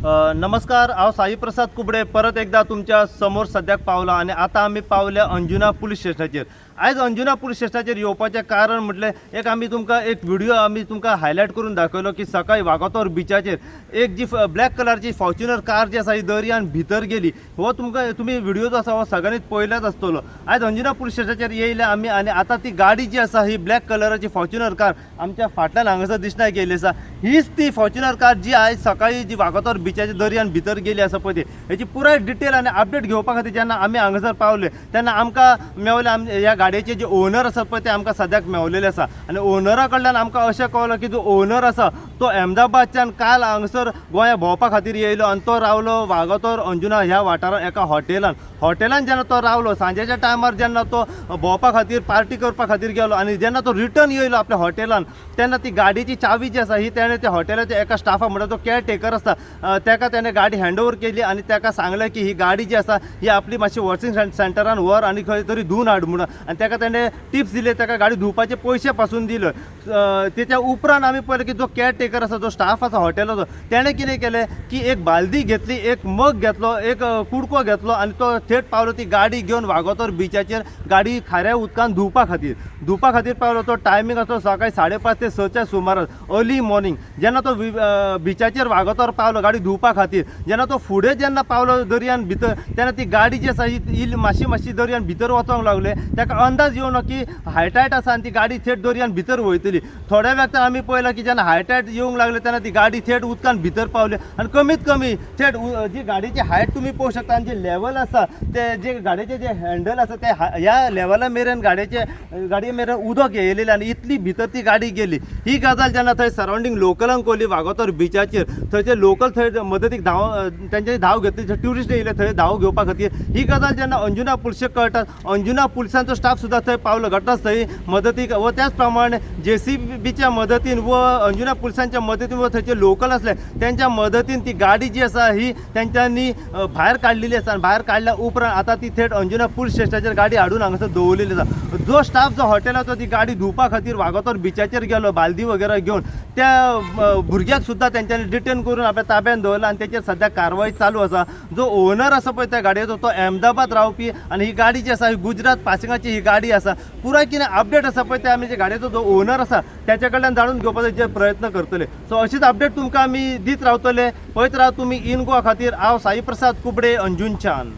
नमस्कार, हांव साई प्रसाद कुबडे परत एकदा तुमच्या समोर सद्याक पावला आणि आता आम्ही पावल्या अंजुना पुलीस स्टेशनाचेर। आज अंजुना पुलीस स्टेशनाचेर येवपाचें कारण म्हटलें एक आमी तुमकां एक व्हिडिओ आमी तुमकां हायलायट करून दाखयलो की सकाळी वागातोर बिचाचेर एक जी ब्लॅक कलरची फॉर्च्युनर कार जी आसा ही दर्यान भितर गेली। हो तुमकां तुमी व्हिडिओ जो आसा हो सगळ्यांनीच पळयलाच आसतलो। आज अंजुना पुलीस स्टेशनाचेर येयले आमी आणि आता ती गाडी जी आसा ही ब्लॅक कलराची फॉर्च्युनर कार आमच्या फाटल्यान हांगासर दिसण्याक गेली आसा। हीच ती फॉर्च्युनर कार जी आज सकाळी जी वागातोर बिचाच्या दर्यान भितर गेली आसा पळय ती हेची पुराय डिटेल आनी अपडेट घेवपा खातीर जेन्ना आमी हांगासर पावले तेन्ना आमकां मेवले ह्या गाडयेचे जे ओनर आसा पळय ते आमकां सद्याक मेवलेले आसा आनी ओनरा कडल्यान आमकां अशें कळ्ळें की जो ओनर आसा तो अहमदाबादच्यान काल हांगासर गोंया भोंवपा खातीर येयलो आनी तो रावलो वागातोर अंजुना ह्या वाठारांत एका हॉटेलान जेन्ना तो रावलो सांजेच्या टायमार जेन्ना तो भोंवपा खातीर पार्टी करपा खातीर गेलो आनी जेन्ना तो रिटर्न येयलो आपल्या हॉटेलान तेन्ना ती गाडयेची चावी जी आसा ही तेणें त्या हॉटेलाच्या एका स्टाफाक म्हणटा तो केअर टेकर आसता तेका तेणें गाडी हँडओवर केली आणि तेका सांगलें की ही गाडी जी आसा ही आपली मातशी वॉशिंग सेंटरान व्हर आणि खंय तरी धुवन हाड म्हणून आणि तेका तेणें टिप्स दिले तेका गाडी धुवपाचे पयशे पासून दिले। तेच्या उपरांत आमी पळयलें की जो केअर टेकर आसा जो स्टाफ आसा हॉटेलाचो तेणें कितें केलें की एक बालदी घेतली, एक मग घेतलो, एक कुडको घेतलो आणि तो थेट पावलो ती गाडी घेवन वागातोर बिचाचेर गाडी खाऱ्या उदकान धुवपा खातीर पावलो। तो टायमींग आसलो सकाळी 5:30 ते 6च्या सुमारास अर्ली मॉर्निंग। जेन्ना तो बिचाचेर वागातोर पावलो गाडी धुवपा खातीर जेन्ना तो फुडें जेन्ना पावलो दर्यान भितर तेन्ना ती गाडी जी आसा ही मातशी दर्यान भितर वचोंक लागले। तेका अंदाज येवना की हाय टायट आसा आनी ती गाडी थेट दर्यान भितर वयतली। थोड्या वेळान आमी पळयलां की जेन्ना हाय टायट येवंक लागले तेन्ना ती गाडी थेट उदकान भितर पावली आनी कमीत कमी थेट जी गाडयेची हायट तुमी पळोवंक शकता आनी जे लेवल आसा ते जे गाडयेचे जे हँडल आसा ते ह्या लेवला मेरेन गाडये मेरेन उदक येयलेलें आनी इतली भितर ती गाडी गेली। ही गजाल जेन्ना थंय सरावंडींग लोकलांक कळली वागातोर बिचाचेर थंयचे लोकल थंय मदतीक त्यांचे धांव घेतली, ट्युरिस्ट येयले थंय धांव घेवपा खातीर। ही गजाल जेन्ना अंजुना पुलिशेक कळटा अंजुना पुलिसांचो स्टाफ सुद्दां थंय पावलो घटनास्थळी मदतीक व त्याच प्रमाणे JCBच्या मदतीन व अंजुना पुलिसांच्या मदतीन व थंयचे लोकल आसले त्यांच्या मदतीन ती गाडी जी आसा ही तेंच्यांनी भायर काडलेली आसा आनी भायर काडल्या उपरांत आता ती थेट अंजुना पुलीस स्टेशनाचेर गाडी हाडून हांगासर दवरलेली आसा। जो स्टाफ जो हॉटेलाचो ती गाडी धुवपा खातीर वागातोर बिचाचेर गेलो बालदी वगैरे घेवन त्या भुरग्याक सुद्दां तेंच्यांनी डिटेन करून आपल्या ताब्यान दवरला आणि त्याचेर सध्या कारवाई चालू आसा। जो ओनर आसा पळय त्या गाडयेचो तो अहमदाबाद रावपी आणि ही गाडी जी आसा ही गुजरात पासिंगाची ही गाडी आसा। पुराय कितें अपडेट आसा पळय ते आमी जे गाडयेचो जो ओनर आसा त्याच्या कडल्यान जाणून घेवपाचो जे प्रयत्न करतले। सो अशीच अपडेट तुमकां आमी दीत रावतले। पळयत राव तुमी इन गोवा खातीर हांव साई प्रसाद कुबडे अंजुनच्यान।